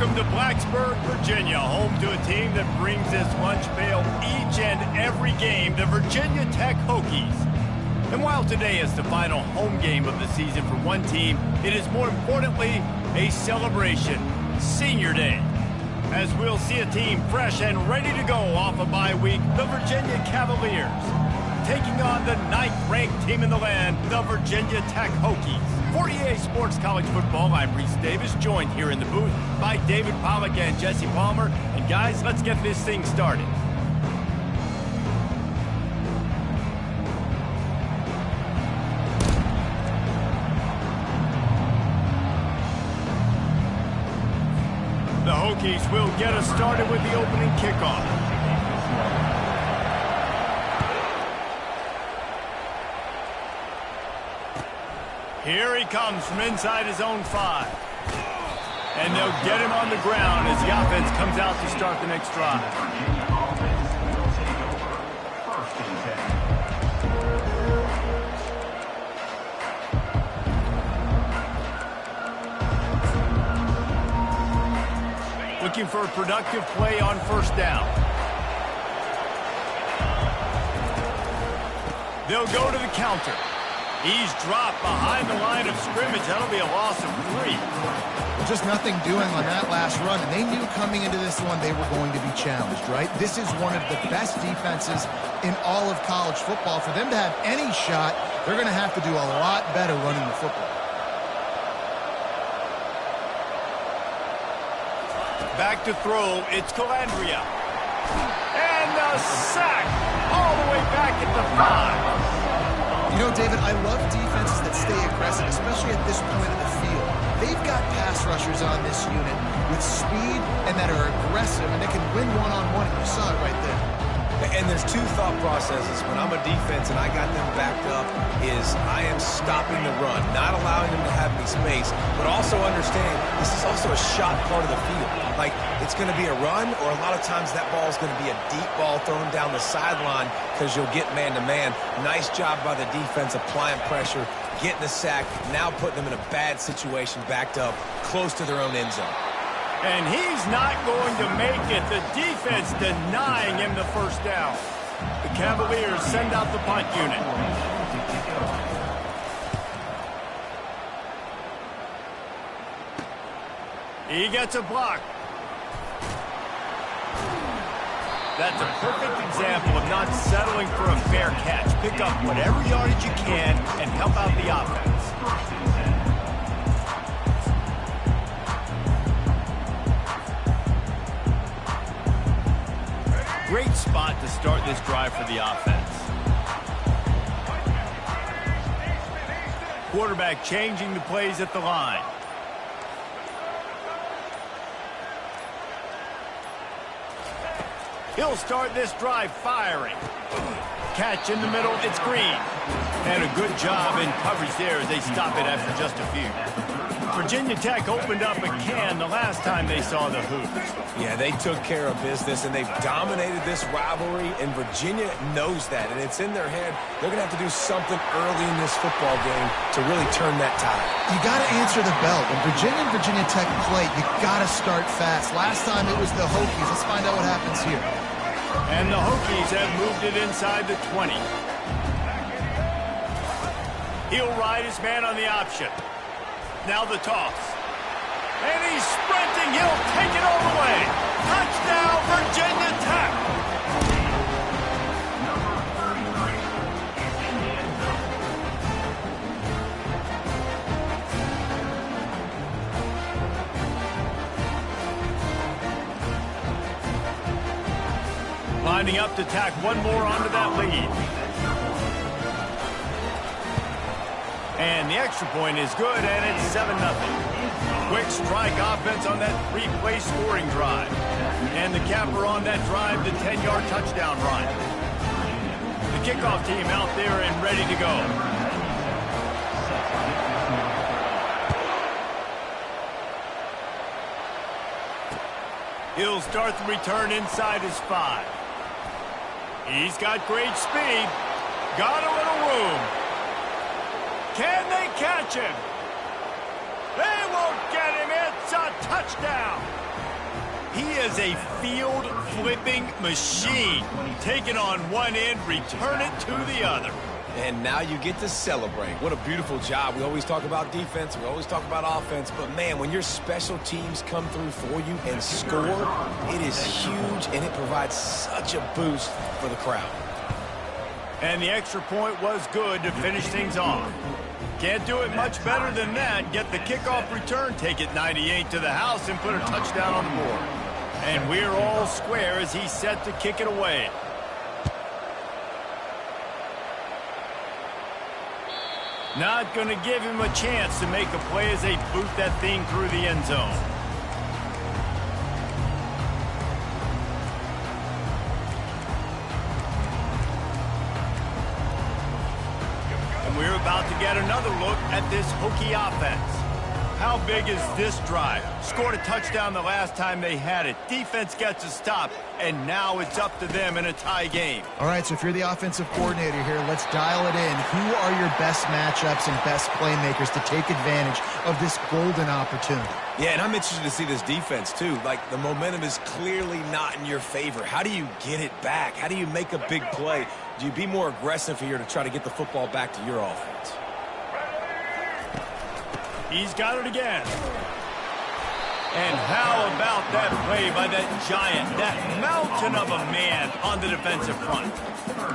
Welcome to Blacksburg, Virginia, home to a team that brings this lunch pail each and every game, the Virginia Tech Hokies. And while today is the final home game of the season for one team, it is more importantly a celebration, Senior Day. As we'll see a team fresh and ready to go off a bye week, the Virginia Cavaliers, taking on the 9th-ranked team in the land, the Virginia Tech Hokies. For EA Sports College Football, I'm Reese Davis, joined here in the booth by David Pollack and Jesse Palmer. And guys, let's get this thing started. The Hokies will get us started with the opening kickoff. Here he comes from inside his own 5. And they'll get him on the ground as the offense comes out to start the next drive. Looking for a productive play on first down. They'll go to the counter. He's dropped behind the line of scrimmage. That'll be a loss of 3. Just nothing doing on that last run, and they knew coming into this one they were going to be challenged, right? This is one of the best defenses in all of college football. For them to have any shot, they're going to have to do a lot better running the football. Back to throw, it's Calandria. And the sack all the way back at the 5. You know, David, I love defenses that stay aggressive, especially at this point of the field. They've got pass rushers on this unit with speed and that are aggressive, and they can win one-on-one, and you saw it right there. And there's two thought processes. When I'm a defense and I got them backed up is I am stopping the run, not allowing them to have any space, but also understanding this is also a shot part of the field. Like, it's going to be a run, or a lot of times that ball is going to be a deep ball thrown down the sideline because you'll get man-to-man. Nice job by the defense applying pressure, getting the sack, now putting them in a bad situation backed up close to their own end zone. And he's not going to make it. The defense denying him the first down. The Cavaliers send out the punt unit. He gets a block. That's a perfect example of not settling for a fair catch. Pick up whatever yardage you can and help out the offense. Great spot to start this drive for the offense. Quarterback changing the plays at the line. He'll start this drive firing. Catch in the middle, it's Green. And a good job in coverage there as they stop it after just a few. Virginia Tech opened up a can the last time they saw the Hoops. Yeah, they took care of business, and they've dominated this rivalry, and Virginia knows that, and it's in their head. They're going to have to do something early in this football game to really turn that tide. You got to answer the bell. When Virginia and Virginia Tech play, you got to start fast. Last time it was the Hokies. Let's find out what happens here. And the Hokies have moved it inside the 20. He'll ride his man on the option. Now the toss. And he's sprinting. He'll take it all the way. Touchdown, Virginia Tech. Lining up to tack one more onto that lead. And the extra point is good, and it's 7-0. Quick strike offense on that 3-play scoring drive. And the capper on that drive, the 10-yard touchdown run. The kickoff team out there and ready to go. He'll start the return inside his 5. He's got great speed. Got a little room. Can they catch him? They won't get him. It's a touchdown. He is a field-flipping machine. Take it on one end, return it to the other. And now you get to celebrate. What a beautiful job. We always talk about defense, we always talk about offense, but man, when your special teams come through for you and score, it is huge and it provides such a boost for the crowd. And the extra point was good to finish things off. Can't do it much better than that. Get the kickoff return, take it 98 to the house, and put a touchdown on the board. And we're all square as he's set to kick it away. Not going to give him a chance to make a play as they boot that thing through the end zone. And we're about to get another look at this Hokie offense. How big is this drive? Scored a touchdown the last time they had it. Defense gets a stop, and now it's up to them in a tie game. All right, so if you're the offensive coordinator here, let's dial it in. Who are your best matchups and best playmakers to take advantage of this golden opportunity? Yeah, and I'm interested to see this defense, too. Like, the momentum is clearly not in your favor. How do you get it back? How do you make a big play? Do you be more aggressive here to try to get the football back to your offense? He's got it again. And how about that play by that giant, that mountain of a man on the defensive front?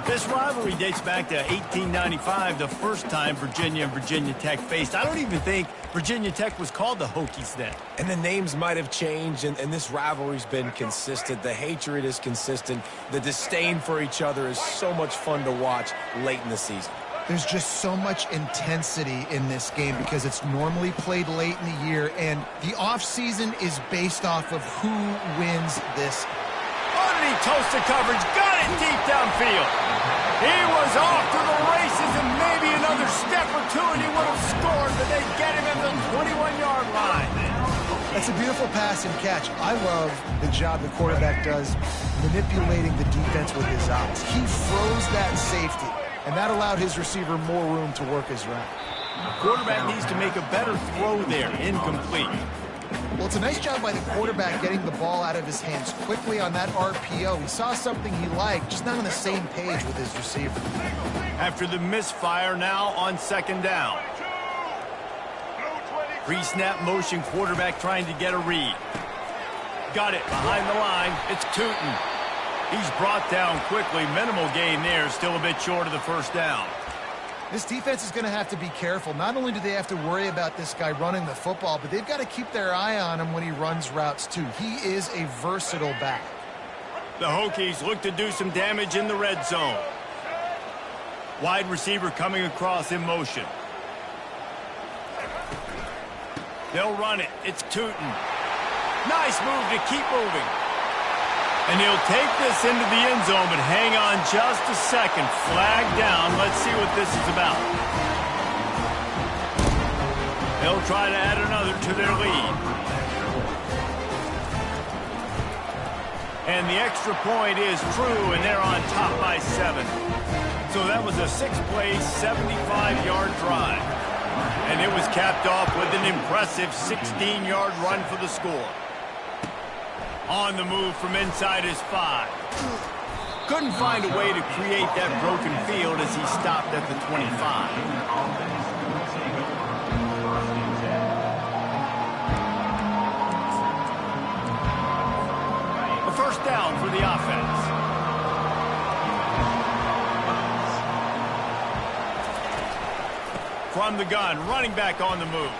This rivalry dates back to 1895, the first time Virginia and Virginia Tech faced. I don't even think Virginia Tech was called the Hokies then. And the names might have changed, and this rivalry's been consistent. The hatred is consistent. The disdain for each other is so much fun to watch late in the season. There's just so much intensity in this game because it's normally played late in the year, and the offseason is based off of who wins this. Underneath toasted coverage, got it deep downfield. He was off to the races, and maybe another step or two, and he would have scored, but they get him at the 21-yard line. That's a beautiful pass and catch. I love the job the quarterback does manipulating the defense with his eyes. He froze that safety, and that allowed his receiver more room to work his route. The quarterback needs to make a better throw there, incomplete. Well, it's a nice job by the quarterback getting the ball out of his hands quickly on that RPO. He saw something he liked, just not on the same page with his receiver. After the misfire, now on second down. Pre-snap motion, quarterback trying to get a read. Got it behind the line. It's Tootin. He's brought down quickly. Minimal gain there, still a bit short of the first down. This defense is going to have to be careful. Not only do they have to worry about this guy running the football, but they've got to keep their eye on him when he runs routes too. He is a versatile back. The Hokies look to do some damage in the red zone. Wide receiver coming across in motion. They'll run it. It's Tootin. Nice move to keep moving. And he'll take this into the end zone, but hang on just a second. Flag down. Let's see what this is about. They'll try to add another to their lead. And the extra point is true, and they're on top by 7. So that was a 6-play, 75-yard drive. And it was capped off with an impressive 16-yard run for the score. On the move from inside his 5. Couldn't find a way to create that broken field as he stopped at the 25. A first down for the offense. From the gun, running back on the move.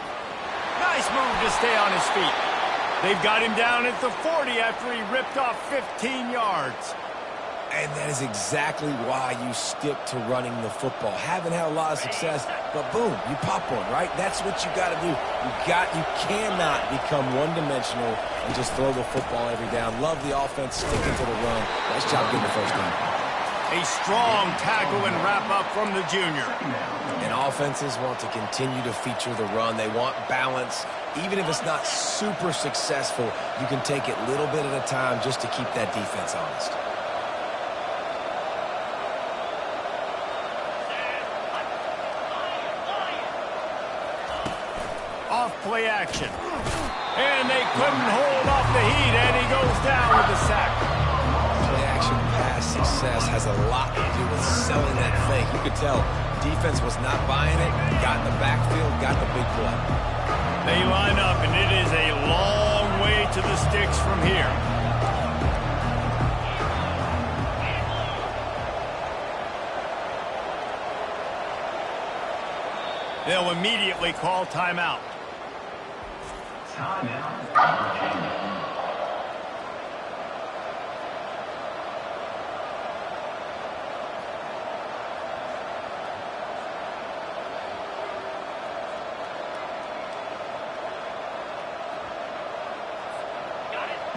Nice move to stay on his feet. They've got him down at the 40 after he ripped off 15 yards. And that is exactly why you stick to running the football. Haven't had a lot of success, but boom, you pop one, right? That's what you got to do. You cannot become one-dimensional and just throw the football every down. Love the offense sticking to the run. Nice job getting the first down. A strong tackle and wrap-up from the junior. And offenses want to continue to feature the run. They want balance. Even if it's not super successful, you can take it little bit at a time just to keep that defense honest. Off play action. And they couldn't hold off the heat, and he goes down with the sack. Play-action pass success has a lot to do with selling that fake. You could tell defense was not buying it, got in the backfield, got the big play. They line up, and it is a long way to the sticks from here. They'll immediately call timeout.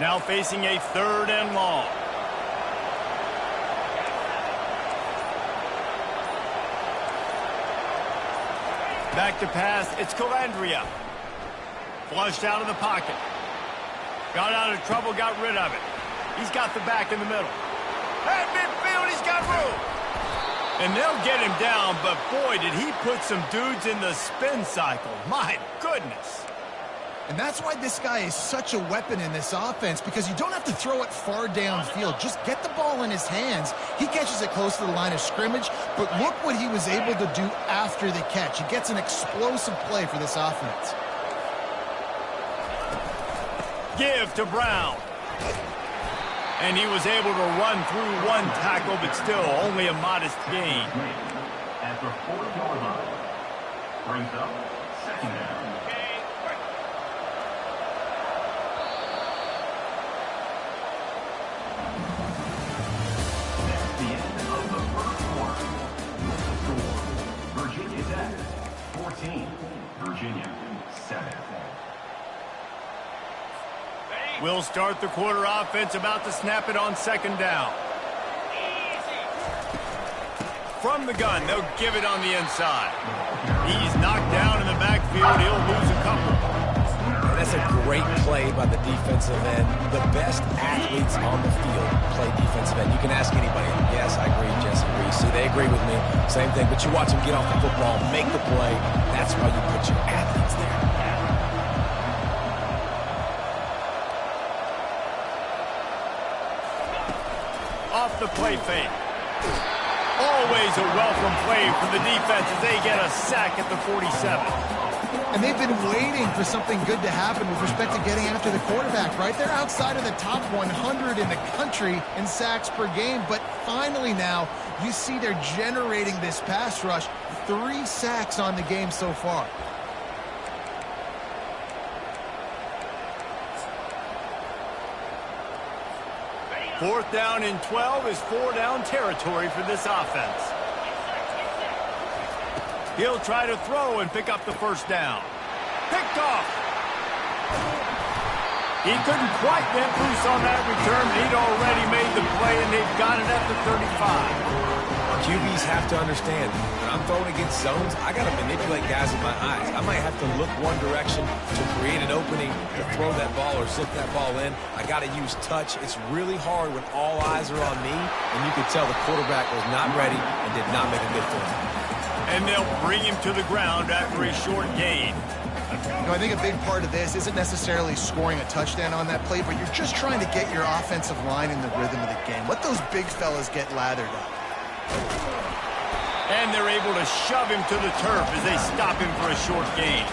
Now facing a 3rd and long. Back to pass, it's Calandria. Flushed out of the pocket. Got out of trouble, got rid of it. He's got the back in the middle. At midfield, he's got room. And they'll get him down, but boy, did he put some dudes in the spin cycle. My goodness. And that's why this guy is such a weapon in this offense, because you don't have to throw it far downfield. Just get the ball in his hands. He catches it close to the line of scrimmage, but look what he was able to do after the catch. He gets an explosive play for this offense. Give to Brown. And he was able to run through one tackle, but still only a modest gain. At the 4-yard line. Brings up 2nd down. That's the end of the first quarter. With the score, Virginia Tech 14, Virginia 7. We'll start the quarter offense, about to snap it on 2nd down. From the gun, they'll give it on the inside. He's knocked down in the backfield. He'll lose a couple. And that's a great play by the defensive end. The best athletes on the field play defensive end. You can ask anybody. Yes, I agree, Jesse Reese. See, they agree with me. Same thing, but you watch them get off the football, make the play. That's why you put your athletes there. Off the play fake. Always a welcome play for the defense as they get a sack at the 47. And they've been waiting for something good to happen with respect to getting after the quarterback, right? They're outside of the top 100 in the country in sacks per game, but finally now you see they're generating this pass rush. 3 sacks on the game so far. Fourth down and 12 is 4-down territory for this offense. He'll try to throw and pick up the 1st down. Picked off. He couldn't quite get loose on that return, but he'd already made the play, and they've got it at the 35. QBs have to understand, when I'm throwing against zones, I got to manipulate guys with my eyes. I might have to look one direction to create an opening to throw that ball or zip that ball in. I got to use touch. It's really hard when all eyes are on me, and you could tell the quarterback was not ready and did not make a good throw. And they'll bring him to the ground after a short gain. You know, I think a big part of this isn't necessarily scoring a touchdown on that play, but you're just trying to get your offensive line in the rhythm of the game. Let those big fellas get lathered up. And they're able to shove him to the turf as they stop him for a short gain.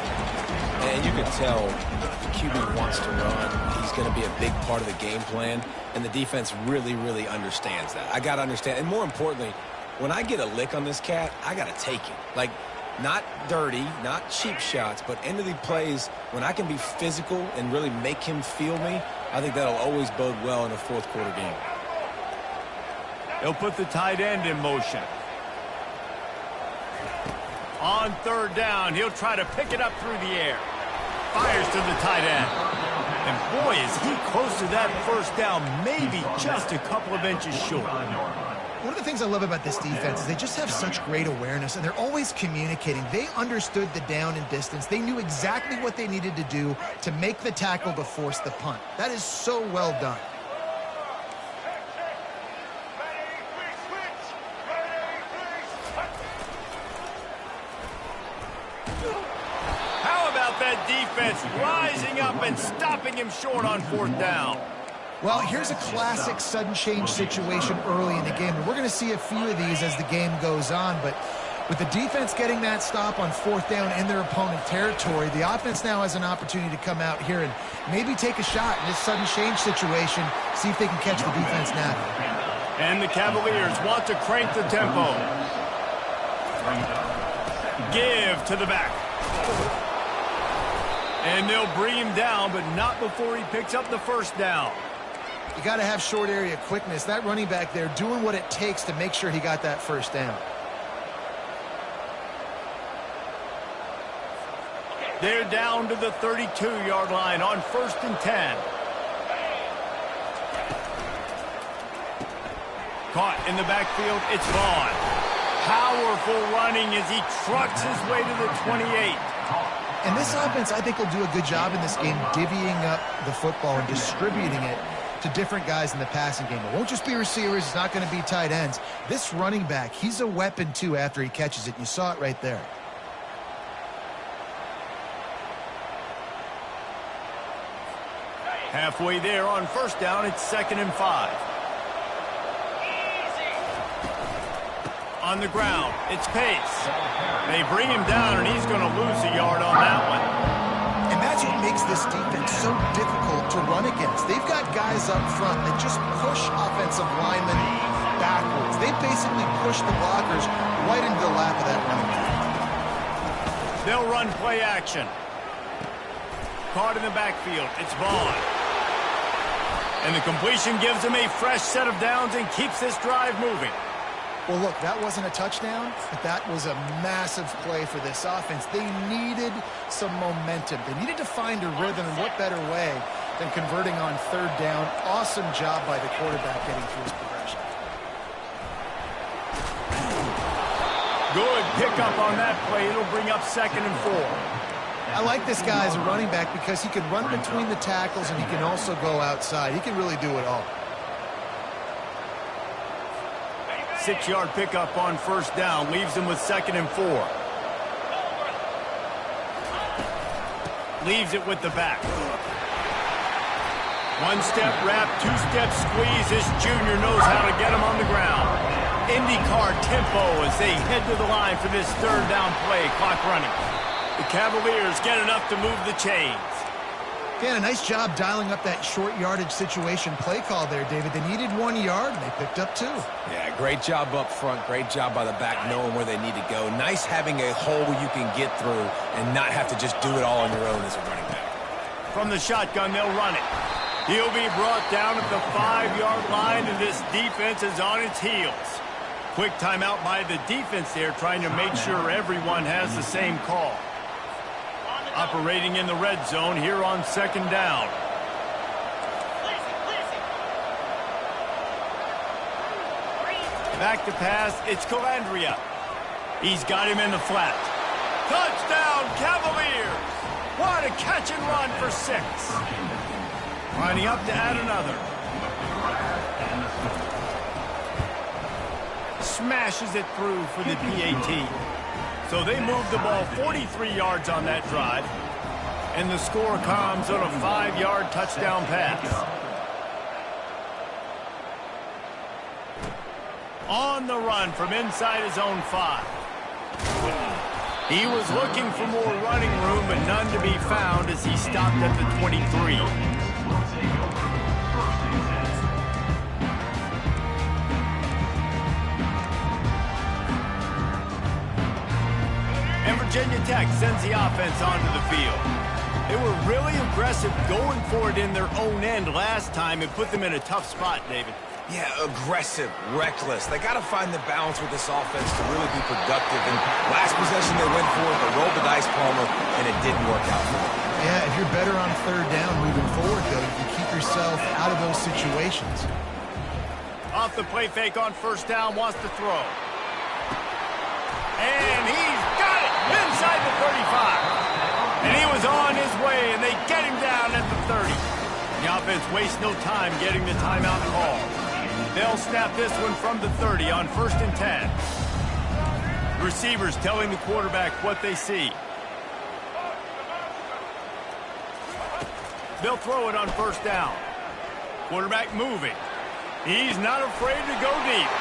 And you can tell the QB wants to run. He's going to be a big part of the game plan, and the defense really, really understands that. I got to understand, and more importantly, when I get a lick on this cat, I got to take it. Like, not dirty, not cheap shots, but end of the plays, when I can be physical and really make him feel me, I think that'll always bode well in a 4th quarter game. They'll put the tight end in motion. On 3rd down, he'll try to pick it up through the air. Fires to the tight end. And boy, is he close to that 1st down, maybe just a couple of inches short. One of the things I love about this defense is they just have such great awareness, and they're always communicating. They understood the down and distance. They knew exactly what they needed to do to make the tackle to force the punt. That is so well done. How about that defense defense rising up and stopping him short on 4th down. Well, here's a classic sudden change situation early in the game. And we're going to see a few of these as the game goes on. But with the defense getting that stop on 4th down in their opponent territory, the offense now has an opportunity to come out here and maybe take a shot in this sudden change situation, see if they can catch the defense now. And the Cavaliers want to crank the tempo. Give to the back. And they'll bring him down, but not before he picks up the 1st down. You got to have short area quickness. That running back there doing what it takes to make sure he got that 1st down. They're down to the 32-yard line on 1st and 10. Caught in the backfield, it's Vaughn. Powerful running as he trucks his way to the 28. And this offense, I think, will do a good job in this game divvying up the football and distributing it to different guys in the passing game. It won't just be receivers. It's not going to be tight ends. This running back, he's a weapon, too, after he catches it. You saw it right there. Halfway there on 1st down, it's 2nd and 5. On the ground, it's Pace. They bring him down, and he's going to lose a yard on that one. And that's what makes this defense so difficult to run against. They've got guys up front that just push offensive linemen backwards. They basically push the blockers right into the lap of that running back. They'll run play action. Caught in the backfield, it's Vaughn. And the completion gives him a fresh set of downs and keeps this drive moving. Well, look, that wasn't a touchdown, but that was a massive play for this offense. They needed some momentum. They needed to find a rhythm, and what better way than converting on 3rd down. Awesome job by the quarterback getting through his progression. Good pickup on that play. It'll bring up 2nd and 4. I like this guy as a running back because he can run between the tackles and he can also go outside. He can really do it all. 6-yard pickup on 1st down leaves him with 2nd and 4. Leaves it with the back. 1-step wrap, 2-step squeeze. This junior knows how to get him on the ground. IndyCar tempo as they head to the line for this 3rd down play. Clock running. The Cavaliers get enough to move the chains. Yeah, a nice job dialing up that short yardage situation play call there, David. They needed 1 yard, and they picked up 2. Yeah, great job up front. Great job by the back knowing where they need to go. Nice having a hole where you can get through and not have to just do it all on your own as a running back. From the shotgun, they'll run it. He'll be brought down at the 5-yard line, and this defense is on its heels. Quick timeout by the defense there, trying to make sure everyone has the same call. Operating in the red zone here on 2nd down. Back to pass, it's Calandria. He's got him in the flat. Touchdown, Cavaliers! What a catch and run for 6. Lining up to add another. Smashes it through for the PAT. So they move the ball 43 yards on that drive. And the score comes on a 5-yard touchdown pass. On the run from inside his own 5. He was looking for more running room, but none to be found as he stopped at the 23. Virginia Tech sends the offense onto the field. They were really aggressive going for it in their own end last time. It put them in a tough spot, David. Yeah, aggressive, reckless. They got to find the balance with this offense to really be productive. And last possession they went for it, they rolled the dice, Palmer, and it didn't work out for them. Yeah, if you're better on 3rd down moving forward, though, you can keep yourself out of those situations. Off the play fake on 1st down, wants to throw. And he's got it inside the 35. And he was on his way, and they get him down at the 30. The offense wastes no time getting the timeout call. They'll snap this one from the 30 on 1st and 10. Receivers telling the quarterback what they see. They'll throw it on first down. Quarterback moving. He's not afraid to go deep.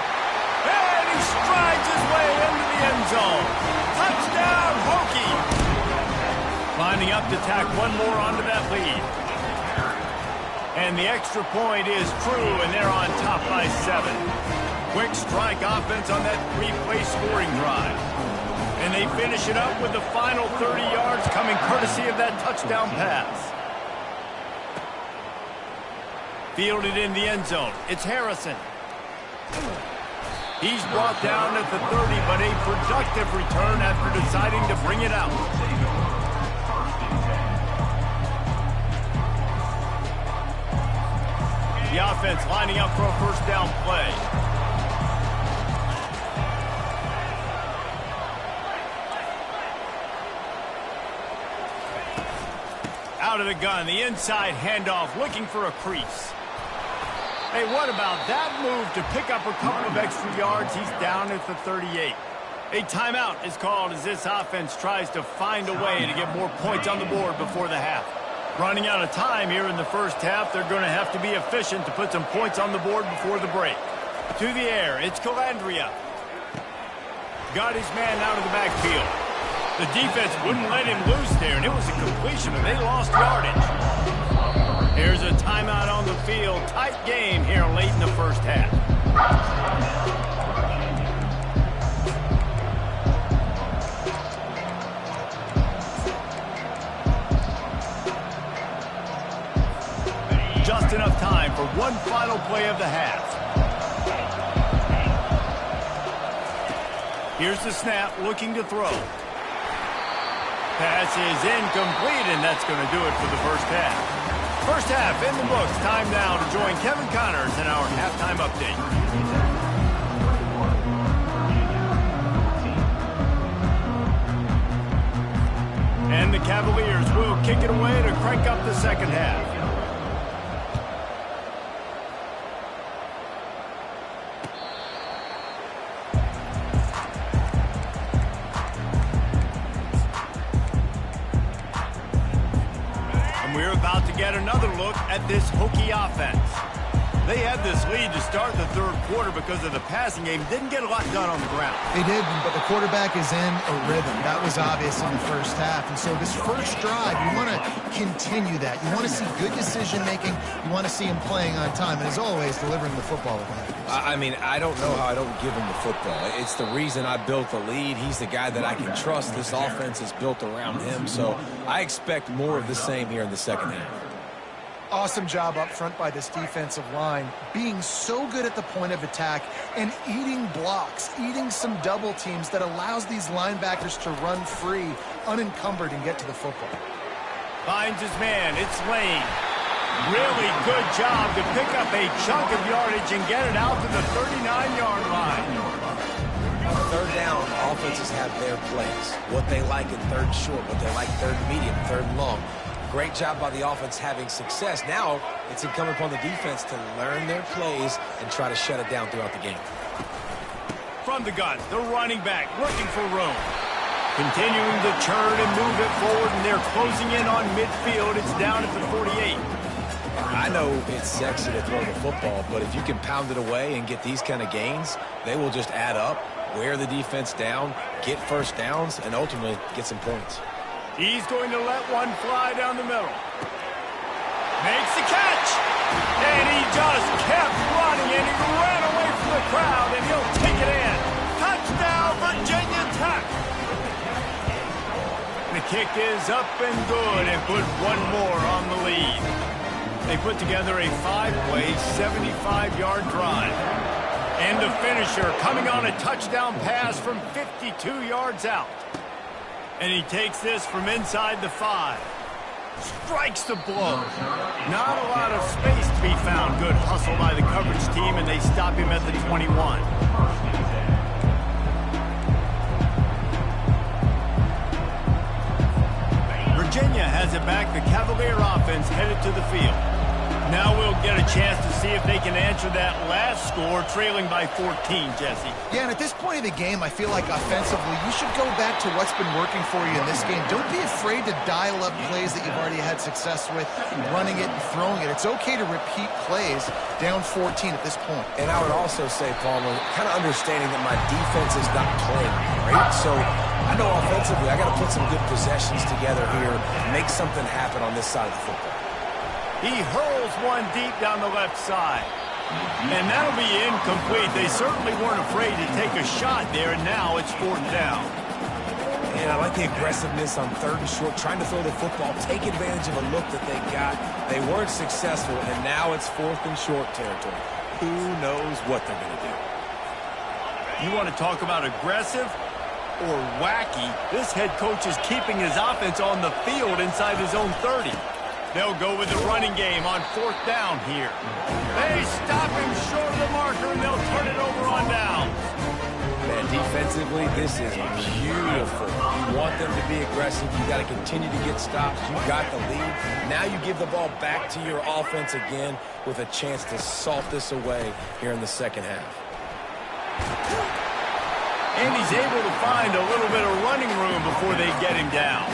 And he strides his way into the end zone. Touchdown, Hokies! Lining up to tack one more onto that lead. And the extra point is true, and they're on top by 7. Quick strike offense on that 3-play scoring drive. And they finish it up with the final 30 yards coming courtesy of that touchdown pass. Fielded in the end zone. It's Harrison. He's brought down at the 30, but a productive return after deciding to bring it out. The offense lining up for a first down play. Out of the gun, the inside handoff, looking for a crease. Hey, what about that move to pick up a couple of extra yards? He's down at the 38. A timeout is called as this offense tries to find a way to get more points on the board before the half. Running out of time here in the first half, they're going to have to be efficient to put some points on the board before the break. To the air, it's Calandria. Got his man out of the backfield. The defense wouldn't let him loose there, and it was a completion, and they lost yardage. Here's a timeout on the field. Tight game here late in the first half. Just enough time for one final play of the half. Here's the snap, looking to throw. Pass is incomplete, and that's going to do it for the first half. First half in the books. Time now to join Kevin Connors in our halftime update. And the Cavaliers will kick it away to crank up the second half. We're about to get another look at this Hokie offense. They had this lead to start the third quarter because of the passing game. Didn't get a lot done on the ground. They did, but the quarterback is in a rhythm. That was obvious in the first half. And so this first drive, you want to continue that. You want to see good decision-making. You want to see him playing on time. And as always, delivering the football. I mean, I don't know how I don't give him the football. It's the reason I built the lead. He's the guy that I can trust. This offense is built around him. So I expect more of the same here in the second half. Awesome job up front by this defensive line, being so good at the point of attack and eating blocks, eating some double teams that allows these linebackers to run free, unencumbered, and get to the football. Finds his man. It's Lane. Really good job to pick up a chunk of yardage and get it out to the 39-yard line. Third down, offenses have their plays. What they like in third short, what they like third medium, third long. Great job by the offense having success. Now it's incumbent upon the defense to learn their plays and try to shut it down throughout the game. From the gun, the running back looking for room. Continuing to churn and move it forward, and they're closing in on midfield. It's down at the 48. I know it's sexy to throw the football, but if you can pound it away and get these kind of gains, they will just add up, wear the defense down, get first downs, and ultimately get some points. He's going to let one fly down the middle. Makes the catch. And he just kept running, and he ran away from the crowd, and he'll take it in. Touchdown, Virginia Tech. The kick is up and good, and put one more on the lead. They put together a 5-play, 75-yard drive. And the finisher coming on a touchdown pass from 52 yards out. And he takes this from inside the 5. Strikes the blow. Not a lot of space to be found. Good hustle by the coverage team, and they stop him at the 21. Virginia has it back. The Cavalier offense headed to the field. Now we'll get a chance to see if they can answer that last score, trailing by 14, Jesse. Yeah, and at this point of the game, I feel like offensively, you should go back to what's been working for you in this game. Don't be afraid to dial up plays that you've already had success with, running it and throwing it. It's okay to repeat plays down 14 at this point. And I would also say, Palmer, kind of understanding that my defense is not playing great. So I know offensively I got to put some good possessions together here, make something happen on this side of the football. He hurls one deep down the left side. And that'll be incomplete. They certainly weren't afraid to take a shot there, and now it's 4th down. And I like the aggressiveness on 3rd and short, trying to throw the football, take advantage of a look that they got. They weren't successful, and now it's 4th and short territory. Who knows what they're going to do? You want to talk about aggressive or wacky? This head coach is keeping his offense on the field inside his own 30. They'll go with the running game on 4th down here. They stop him short of the marker, and they'll turn it over on downs. Man, defensively, this is beautiful. You want them to be aggressive. You got to continue to get stops. You got the lead. Now you give the ball back to your offense again with a chance to salt this away here in the second half. And he's able to find a little bit of running room before they get him down.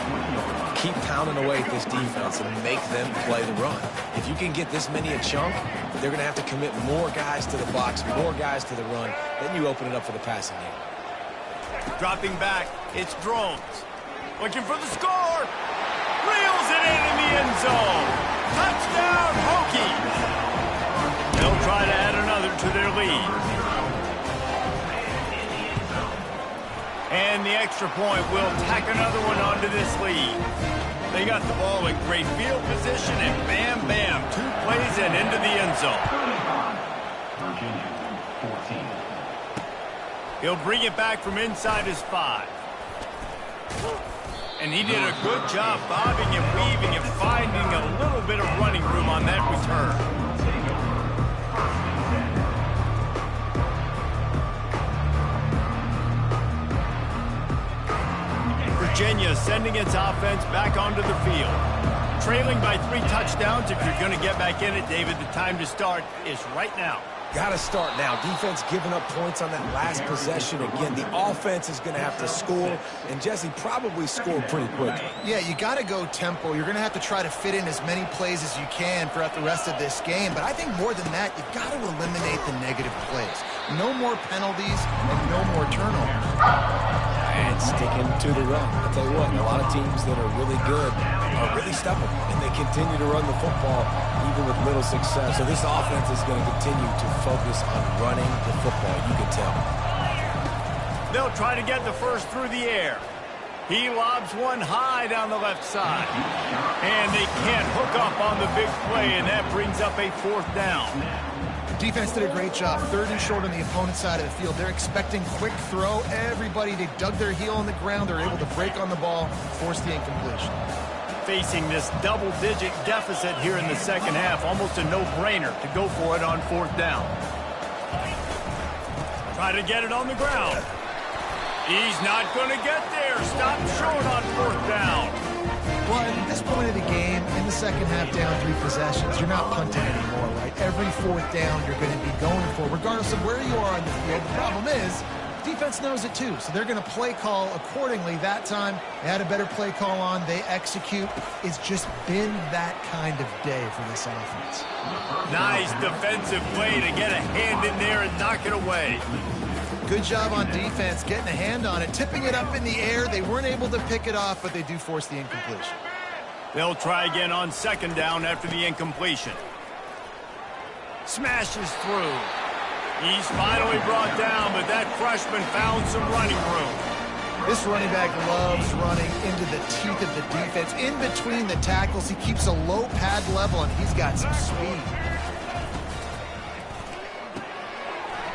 Keep pounding away at this defense and make them play the run. If you can get this many a chunk, they're going to have to commit more guys to the box, more guys to the run. Then you open it up for the passing game. Dropping back, it's Drones. Looking for the score. Reels it in the end zone. Touchdown, Hokies. They'll try to add another to their lead. And the extra point will tack another one onto this lead. They got the ball in great field position, and bam, bam, 2 plays and into the end zone. Virginia, 14. He'll bring it back from inside his 5. And he did a good job bobbing and weaving and finding a little bit of running room on that return. Virginia sending its offense back onto the field. Trailing by 3 touchdowns. If you're going to get back in it, David, the time to start is right now. Got to start now. Defense giving up points on that last possession. Again, the offense is going to have to score, and Jesse probably scored pretty quickly. Yeah, you got to go tempo. You're going to have to try to fit in as many plays as you can throughout the rest of this game. But I think more than that, you've got to eliminate the negative plays. No more penalties and no more turnovers. And sticking to the run. I'll tell you what, a lot of teams that are really good are really stubborn, and they continue to run the football even with little success. So this offense is going to continue to focus on running the football, you can tell. They'll try to get the first through the air. He lobs one high down the left side. And they can't hook up on the big play, and that brings up a 4th down. Defense did a great job. 3rd and short on the opponent's side of the field. They're expecting quick throw. Everybody, they dug their heel on the ground. They're able to break on the ball, force the incompletion. Facing this double-digit deficit here in the second half, almost a no-brainer to go for it on 4th down. Try to get it on the ground. He's not going to get there. Stop short on 4th down. Well, at this point of the game, in the second half, down 3 possessions, you're not punting anymore, right? Every 4th down you're going to be going for, regardless of where you are on the field. The problem is, defense knows it too, so they're going to play call accordingly. That time, they had a better play call on. They execute. It's just been that kind of day for this offense. Nice defensive play to get a hand in there and knock it away. Good job on defense, getting a hand on it, tipping it up in the air. They weren't able to pick it off, but they do force the incompletion. They'll try again on 2nd down after the incompletion. Smashes through. He's finally brought down, but that freshman found some running room. This running back loves running into the teeth of the defense. In between the tackles, he keeps a low pad level, and he's got some speed.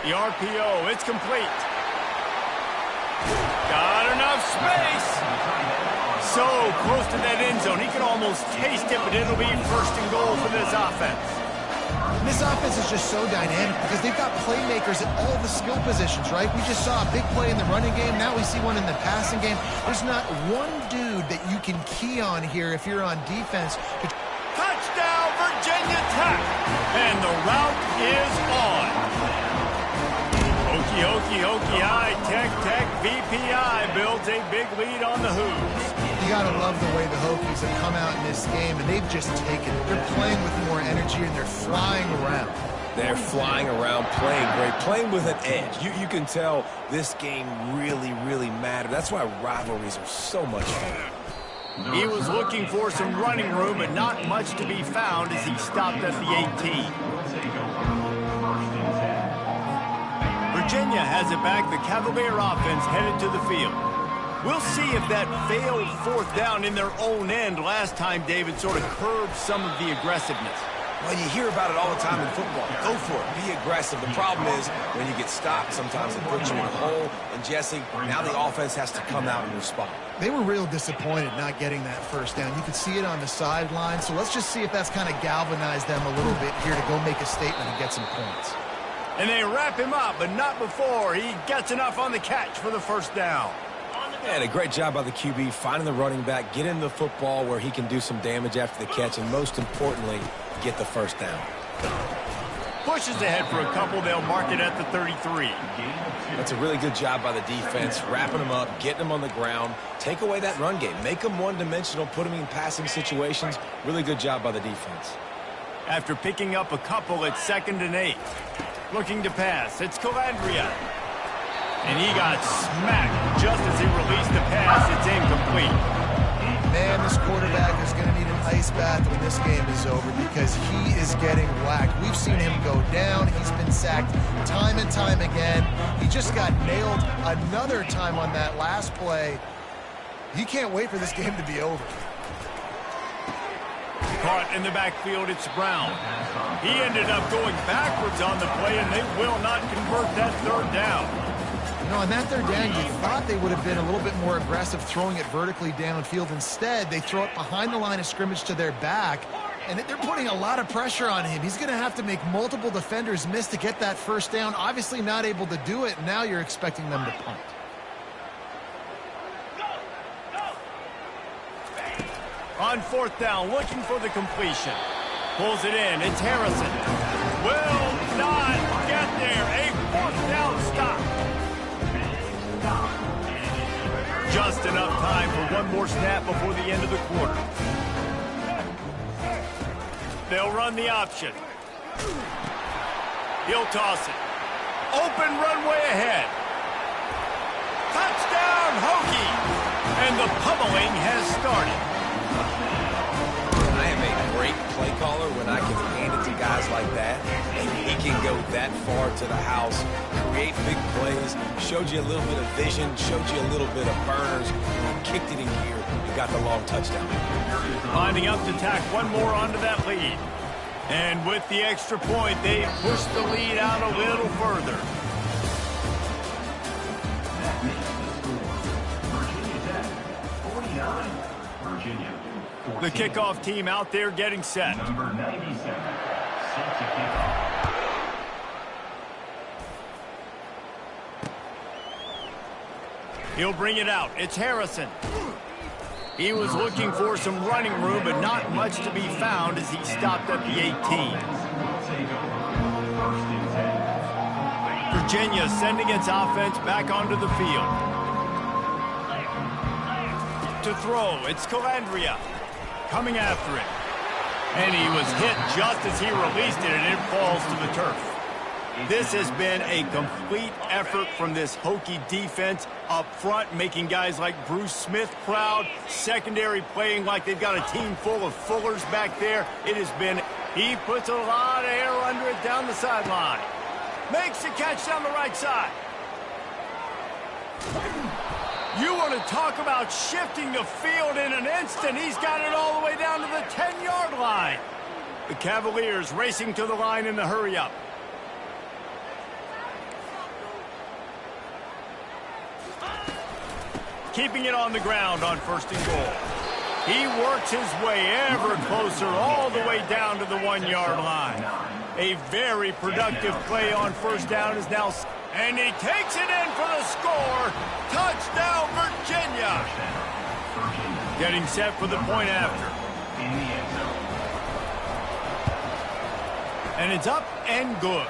The RPO, it's complete. Got enough space. So close to that end zone. He can almost taste it, but it'll be 1st and goal for this offense. And this offense is just so dynamic because they've got playmakers at all the skill positions, right? We just saw a big play in the running game. Now we see one in the passing game. There's not one dude that you can key on here if you're on defense. Touchdown, Virginia! the attack. And the route is on. Hokie, Tech, VPI builds a big lead on the Hoos. You gotta love the way the Hokies have come out in this game, and they've just taken it. They're playing with more energy, and they're flying around. They're flying around, playing great, playing with an edge. You can tell this game really mattered. That's why rivalries are so much fun. He was looking for some running room, but not much to be found as he stopped at the 18. Virginia has it back. The Cavalier offense headed to the field. We'll see if that failed fourth down in their own end last time, David, sort of curbed some of the aggressiveness. Well, you hear about it all the time in football. Go for it. Be aggressive. The problem is when you get stopped, sometimes it puts you in a hole. And, Jesse, now the offense has to come out and respond. They were real disappointed not getting that first down. You could see it on the sideline. So let's just see if that's kind of galvanized them a little bit here to go make a statement and get some points. And they wrap him up, but not before he gets enough on the catch for the first down. And a great job by the QB finding the running back, getting the football where he can do some damage after the catch, and most importantly, get the first down. Pushes ahead for a couple. They'll mark it at the 33. That's a really good job by the defense, wrapping them up, getting them on the ground. Take away that run game. Make them one-dimensional, put them in passing situations. Really good job by the defense. After picking up a couple, it's 2nd and 8. Looking to pass. It's Calandria. And he got smacked just as he released the pass. It's incomplete. Man, this quarterback is going to need an ice bath when this game is over because he is getting whacked. We've seen him go down. He's been sacked time and time again. He just got nailed another time on that last play. He can't wait for this game to be over. Caught in the backfield, it's Brown. He ended up going backwards on the play, and they will not convert that third down. You know, on that third down, you thought they would have been a little bit more aggressive throwing it vertically downfield. Instead, they throw it behind the line of scrimmage to their back, and they're putting a lot of pressure on him. He's going to have to make multiple defenders miss to get that first down. Obviously not able to do it, and now you're expecting them to punt. On fourth down, looking for the completion. Pulls it in. It's Harrison. Will not get there. A fourth down stop. Just enough time for one more snap before the end of the quarter. They'll run the option. He'll toss it. Open runway ahead. Touchdown, Hokie! And the pummeling has started. I am a great play caller when I can hand it to guys like that, and he can go that far to the house, create big plays, showed you a little bit of vision, showed you a little bit of burners, and kicked it in gear and got the long touchdown. Lining up to tack one more onto that lead. And with the extra point, they push the lead out a little further. Virginia Tech, 49. Virginia. 14. The kickoff team out there getting set. Number 97, set to kick off. He'll bring it out. It's Harrison. He was looking for some running room, but not much to be found as he stopped at the 18. Virginia sending its offense back onto the field. To throw, it's Calandria. Coming after it. And he was hit just as he released it, and it falls to the turf. This has been a complete effort from this Hokie defense up front, making guys like Bruce Smith proud, secondary playing like they've got a team full of Fullers back there. It has been, he puts a lot of air under it down the sideline. Makes the catch down the right side. You want to talk about shifting the field in an instant. He's got it all the way down to the 10-yard line. The Cavaliers racing to the line in the hurry-up. Keeping it on the ground on 1st and goal. He works his way ever closer all the way down to the 1-yard line. A very productive play on 1st down is now... And he takes it in for the score. Touchdown, Virginia. Getting set for the point after. And it's up and good.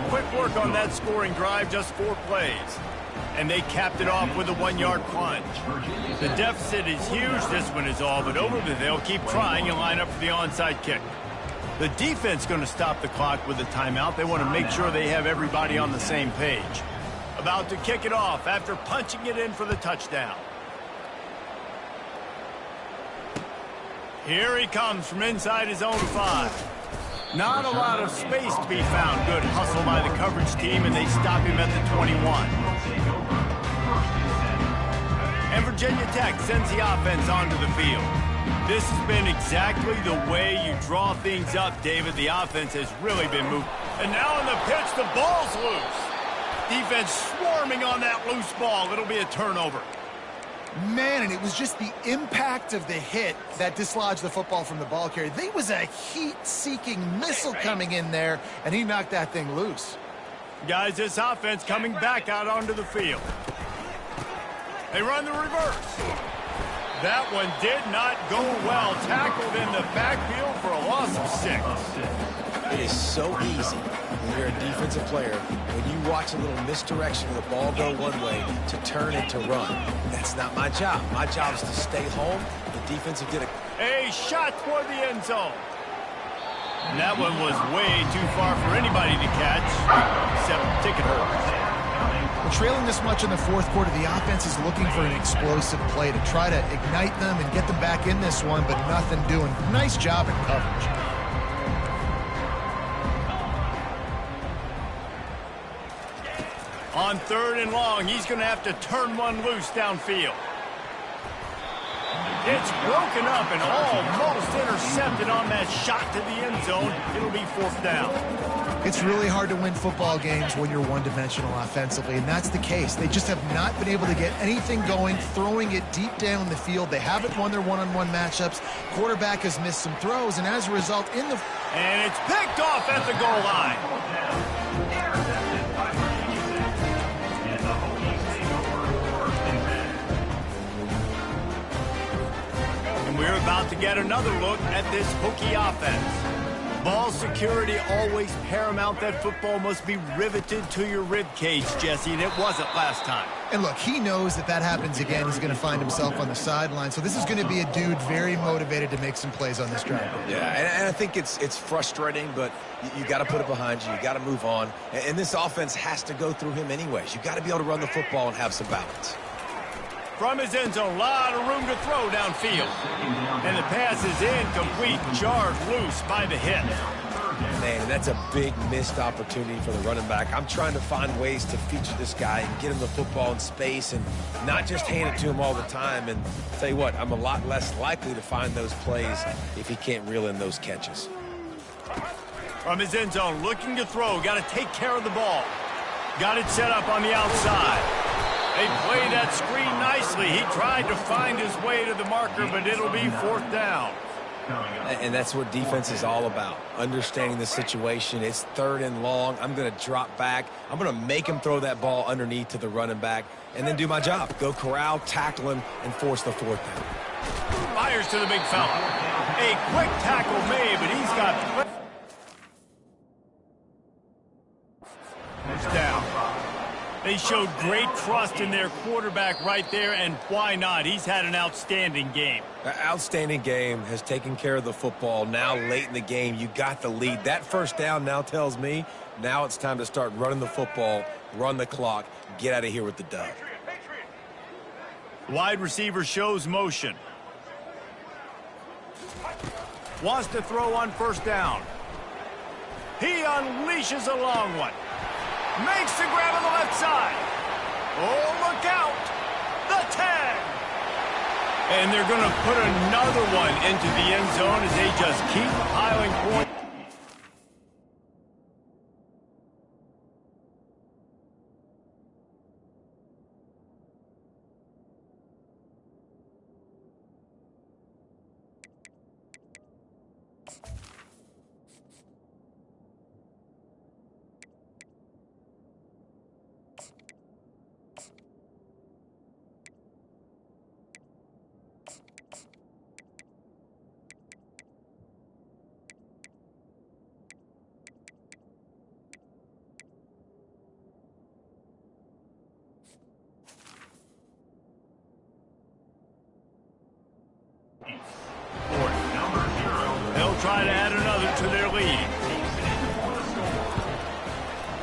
Quick work on that scoring drive, just 4 plays. And they capped it off with a 1-yard plunge. The deficit is huge, this one is all, but over there they'll keep trying and line up for the onside kick. The defense going to stop the clock with a timeout. They want to make sure they have everybody on the same page. About to kick it off after punching it in for the touchdown. Here he comes from inside his own 5. Not a lot of space to be found. Good hustle by the coverage team, and they stop him at the 21. And Virginia Tech sends the offense onto the field. This has been exactly the way you draw things up, David. The offense has really been moved. And now on the pitch, the ball's loose. Defense swarming on that loose ball. It'll be a turnover. Man, and it was just the impact of the hit that dislodged the football from the ball carrier. There was a heat-seeking missile coming in there, and he knocked that thing loose. Guys, this offense coming back out onto the field. They run the reverse. That one did not go well. Tackled in the backfield for a loss of 6. It is so easy when you're a defensive player, when you watch a little misdirection of the ball go one way, to turn it to run. That's not my job. My job is to stay home. The defensive did a shot toward the end zone. And that one was way too far for anybody to catch, except ticket holders. Well, trailing this much in the fourth quarter, the offense is looking for an explosive play to try to ignite them and get them back in this one, but nothing doing. Nice job in coverage. On 3rd and long, he's going to have to turn one loose downfield. It's broken up and almost intercepted on that shot to the end zone. It'll be 4th down. It's really hard to win football games when you're one-dimensional offensively, and that's the case. They just have not been able to get anything going, throwing it deep down the field. They haven't won their one-on-one matchups. Quarterback has missed some throws, and as a result, And it's picked off at the goal line. We're about to get another look at this Hokie offense. Ball security always paramount. That football must be riveted to your rib cage, Jesse, and it wasn't last time. And look, he knows that happens again, he's going to find himself on the sideline. So this is going to be a dude very motivated to make some plays on this drive. Yeah, and I think it's frustrating, but you got to put it behind you. You got to move on. And this offense has to go through him anyways. You got to be able to run the football and have some balance. From his end zone, a lot of room to throw downfield. And the pass is incomplete, charged loose by the hit. Man, that's a big missed opportunity for the running back. I'm trying to find ways to feature this guy and get him the football in space and not just hand it to him all the time. And tell you what, I'm a lot less likely to find those plays if he can't reel in those catches. From his end zone, looking to throw, got to take care of the ball. Got it set up on the outside. They played that screen nicely. He tried to find his way to the marker, but it'll be 4th down. And that's what defense is all about, understanding the situation. It's 3rd and long. I'm going to drop back. I'm going to make him throw that ball underneath to the running back and then do my job. Go corral, tackle him, and force the 4th down. Fires to the big fella. A quick tackle made, but he's got... It's down. They showed great trust in their quarterback right there, and why not? He's had an outstanding game. Outstanding game, has taken care of the football. Now late in the game, you got the lead. That 1st down now tells me now it's time to start running the football, run the clock, get out of here with the dub. Wide receiver shows motion. Wants to throw on 1st down. He unleashes a long one. Makes the grab on the left side. Oh, look out. The 10. And they're going to put another one into the end zone as they just keep piling points. try to add another to their lead.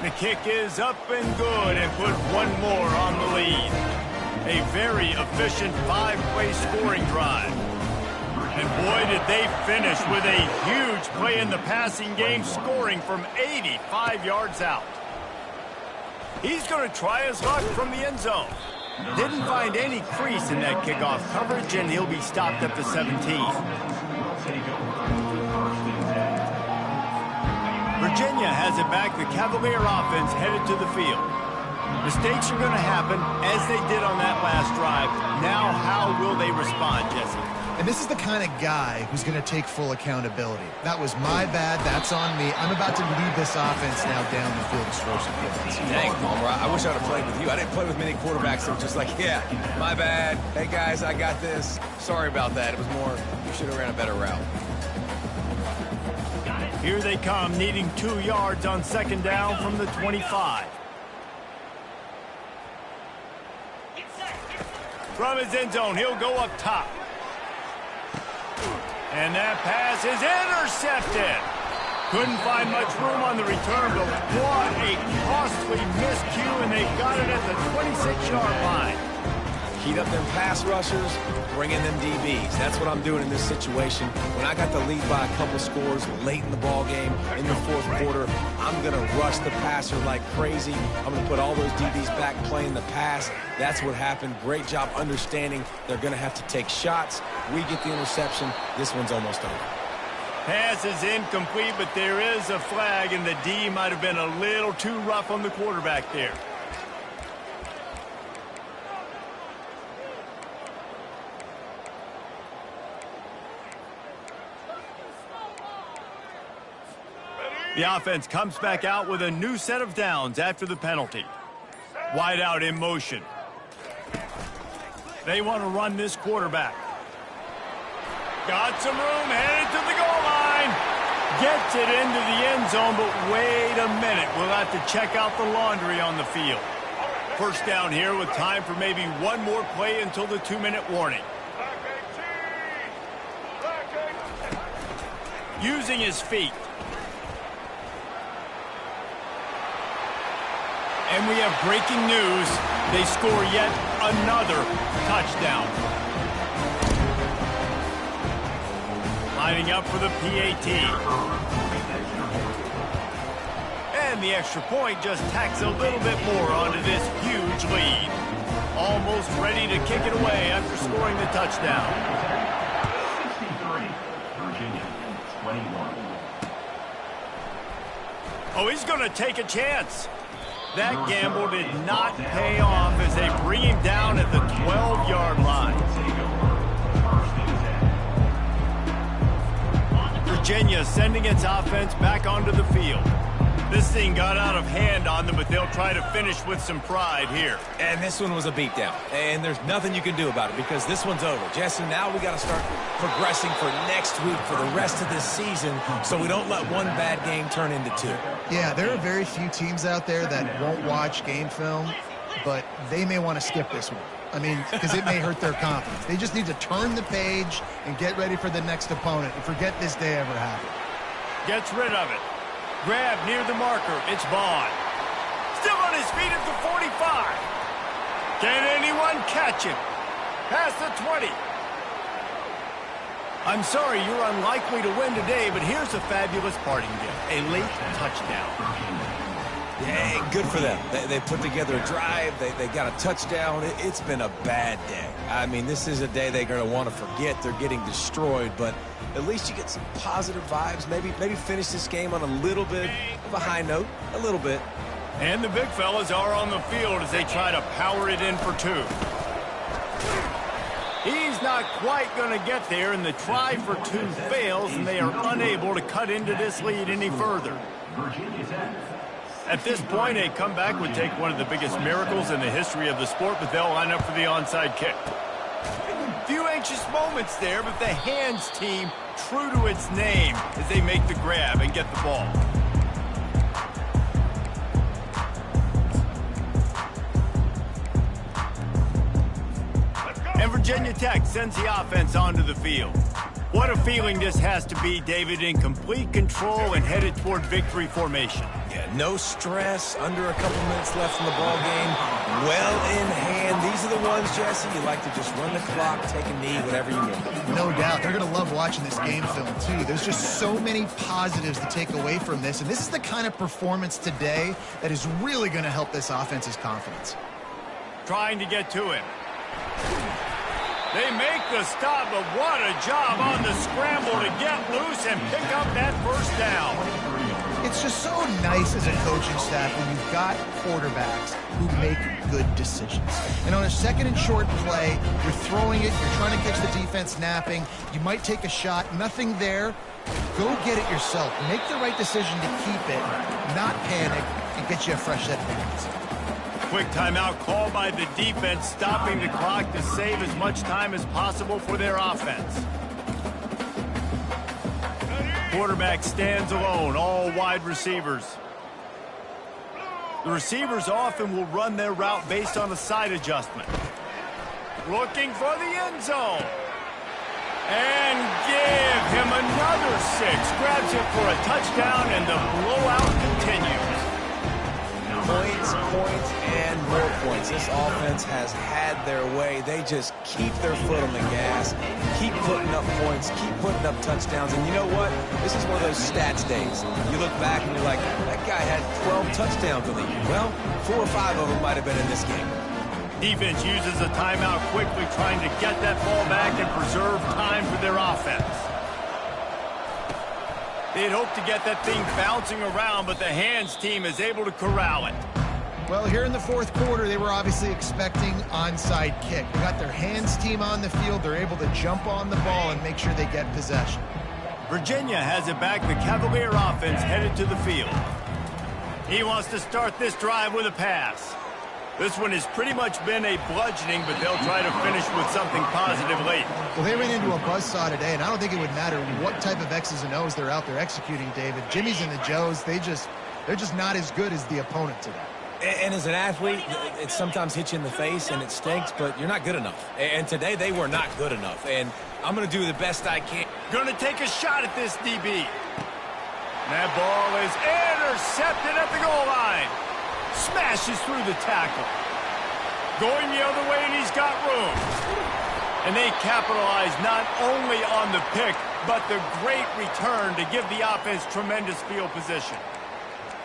The kick is up and good and put one more on the lead. A very efficient 5-play scoring drive. And boy, did they finish with a huge play in the passing game, scoring from 85 yards out. He's going to try his luck from the end zone. Didn't find any crease in that kickoff coverage, and he'll be stopped at the 17. Virginia has it back. The Cavalier offense headed to the field. Mistakes are going to happen, as they did on that last drive. Now, how will they respond, Jesse? And this is the kind of guy who's going to take full accountability. That was my bad. That's on me. I'm about to lead this offense now down the field to score some points. Dang, Palmer, I wish I would have played with you. I didn't play with many quarterbacks that were just like, yeah, my bad. Hey, guys, I got this. Sorry about that. It was more, you should have ran a better route. Here they come, needing 2 yards on second down from the 25. From his end zone, he'll go up top. And that pass is intercepted. Couldn't find much room on the return, but what a costly miscue, and they've got it at the 26-yard line. Heat up them pass rushers, bring in them DBs. That's what I'm doing in this situation. When I got the lead by a couple scores late in the ball game, in the fourth quarter, I'm going to rush the passer like crazy. I'm going to put all those DBs back playing the pass. That's what happened. Great job understanding they're going to have to take shots. We get the interception. This one's almost over. Pass is incomplete, but there is a flag, and the D might have been a little too rough on the quarterback there. The offense comes back out with a new set of downs after the penalty. Wide out in motion. They want to run this quarterback. Got some room, headed to the goal line. Gets it into the end zone, but wait a minute. We'll have to check out the laundry on the field. First down here with time for maybe one more play until the 2-minute warning. Using his feet. And we have breaking news. They score yet another touchdown. Lining up for the PAT. And the extra point just tacks a little bit more onto this huge lead. Almost ready to kick it away after scoring the touchdown. 63, Virginia, 21. Oh, he's going to take a chance. That gamble did not pay off as they bring him down at the 12-yard line. Virginia sending its offense back onto the field. This thing got out of hand on them, but they'll try to finish with some pride here. And this one was a beatdown. And there's nothing you can do about it because this one's over. Jesse, now we got to start progressing for next week, for the rest of this season, so we don't let one bad game turn into two. Yeah, there are very few teams out there that won't watch game film, but they may want to skip this one. I mean, because it may hurt their confidence. They just need to turn the page and get ready for the next opponent and forget this day ever happened. Gets rid of it. Grab near the marker. It's Vaughn. Still on his feet at the 45. Can anyone catch him? Past the 20. I'm sorry, you're unlikely to win today, but here's a fabulous parting gift. A late touchdown. Yeah, good for them. They put together a drive. They got a touchdown. It's been a bad day. I mean, this is a day they're going to want to forget. They're getting destroyed, but at least you get some positive vibes. Maybe finish this game on a little bit of a high note. A little bit. And the big fellas are on the field as they try to power it in for two. He's not quite going to get there, and the try for two fails, and they are unable to cut into this lead any further. At this point, a comeback would take one of the biggest miracles in the history of the sport, but they'll line up for the onside kick. Few anxious moments there, but the hands team true to its name as they make the grab and get the ball. And Virginia Tech sends the offense onto the field. What a feeling this has to be, David, in complete control and headed toward victory formation. Yeah, no stress, under a couple minutes left in the ball game, well in hand. These are the ones, Jesse, you like to just run the clock, take a knee, whatever you need. No doubt. They're going to love watching this game film, too. There's just so many positives to take away from this, and this is the kind of performance today that is really going to help this offense's confidence. Trying to get to him. They make the stop, but what a job on the scramble to get loose and pick up that first down. It's just so nice as a coaching staff when you've got quarterbacks who make good decisions. And on a second and short play, you're throwing it, you're trying to catch the defense napping, you might take a shot, nothing there. Go get it yourself. Make the right decision to keep it, not panic, and get you a fresh set of hands. Quick timeout called by the defense, stopping the clock to save as much time as possible for their offense. Quarterback stands alone, all wide receivers. The receivers often will run their route based on a side adjustment. Looking for the end zone. And give him another 6. Grabs it for a touchdown, and the blowout continues. Points, and more points. This offense has had their way. They just keep their foot on the gas, keep putting up points, keep putting up touchdowns. And you know what? This is one of those stats days. You look back and you're like, that guy had 12 touchdowns in the year. Well, 4 or 5 of them might have been in this game. Defense uses a timeout quickly, trying to get that ball back and preserve time for their offense. They'd hoped to get that thing bouncing around, but the hands team is able to corral it. Well, here in the fourth quarter, they were obviously expecting onside kick. They got their hands team on the field. They're able to jump on the ball and make sure they get possession. Virginia has it back. The Cavalier offense headed to the field. He wants to start this drive with a pass. This one has pretty much been a bludgeoning, but they'll try to finish with something positive late. Well, they ran into a buzzsaw today, and I don't think it would matter what type of X's and O's they're out there executing, David. Jimmy's and the Joes, they're just not as good as the opponent today. And as an athlete, it sometimes hits you in the face, and it stinks, but you're not good enough. And today, they were not good enough. And I'm going to do the best I can. Going to take a shot at this DB. That ball is intercepted at the goal line. Smashes through the tackle. Going the other way, and he's got room. And they capitalize not only on the pick, but the great return to give the offense tremendous field position.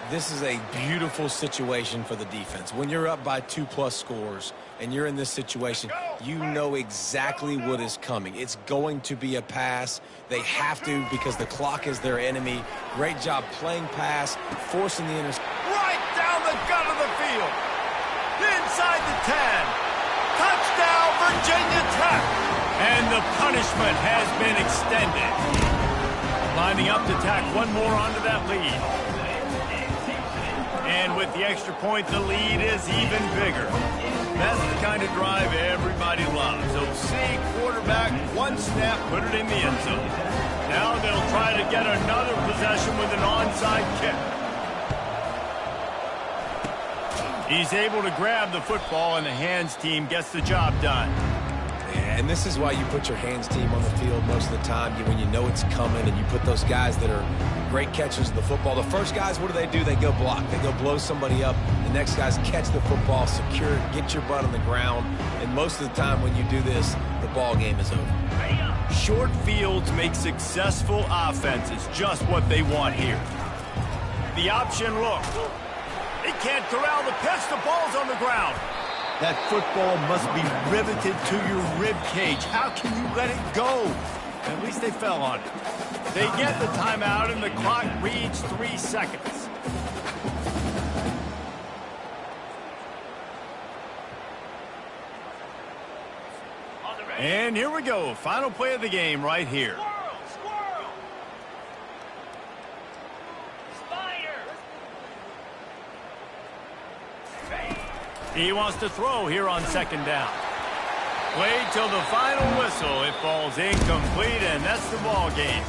This is a beautiful situation for the defense. When you're up by 2+ scores and you're in this situation, you know exactly what is coming. It's going to be a pass. They have to because the clock is their enemy. Great job playing pass, forcing the interception. Right down the gut of the field. Inside the 10. Touchdown, Virginia Tech. And the punishment has been extended. Lining up to tack one more onto that lead. And with the extra point, the lead is even bigger. That's the kind of drive everybody loves. OC quarterback, one snap, put it in the end zone. Now they'll try to get another possession with an onside kick. He's able to grab the football, and the hands team gets the job done. Yeah, and this is why you put your hands team on the field most of the time when you know it's coming, and you put those guys that are great catchers of the football. The first guys, what do? They go block. They go blow somebody up. The next guys catch the football, secure it, get your butt on the ground. And most of the time when you do this, the ball game is over. Short fields make successful offenses just what they want here. The option look. They can't corral the pitch. The ball's on the ground. That football must be riveted to your rib cage. How can you let it go? At least they fell on it. They get the timeout, and the clock reads 3 seconds. And here we go. Final play of the game right here. He wants to throw here on second down. Played till the final whistle. It falls incomplete, and that's the ball game.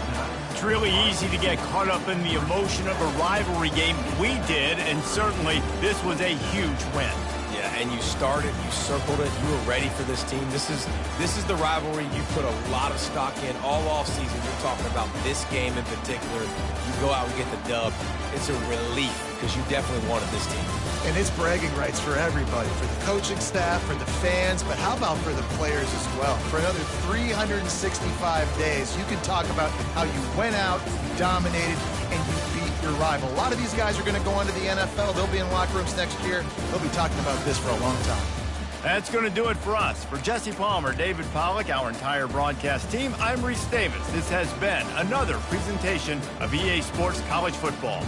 It's really easy to get caught up in the emotion of a rivalry game. We did, and certainly this was a huge win. Yeah, and you started, you circled it, you were ready for this team. This is the rivalry you put a lot of stock in all offseason. You're talking about this game in particular. You go out and get the dub. It's a relief because you definitely wanted this team. And it's bragging rights for everybody, for the coaching staff, for the fans, but how about for the players as well? For another 365 days, you can talk about how you went out, you dominated, and you beat your rival. A lot of these guys are going to go on to the NFL. They'll be in locker rooms next year. They'll be talking about this for a long time. That's going to do it for us. For Jesse Palmer, David Pollack, our entire broadcast team, I'm Reese Davis. This has been another presentation of EA Sports College Football.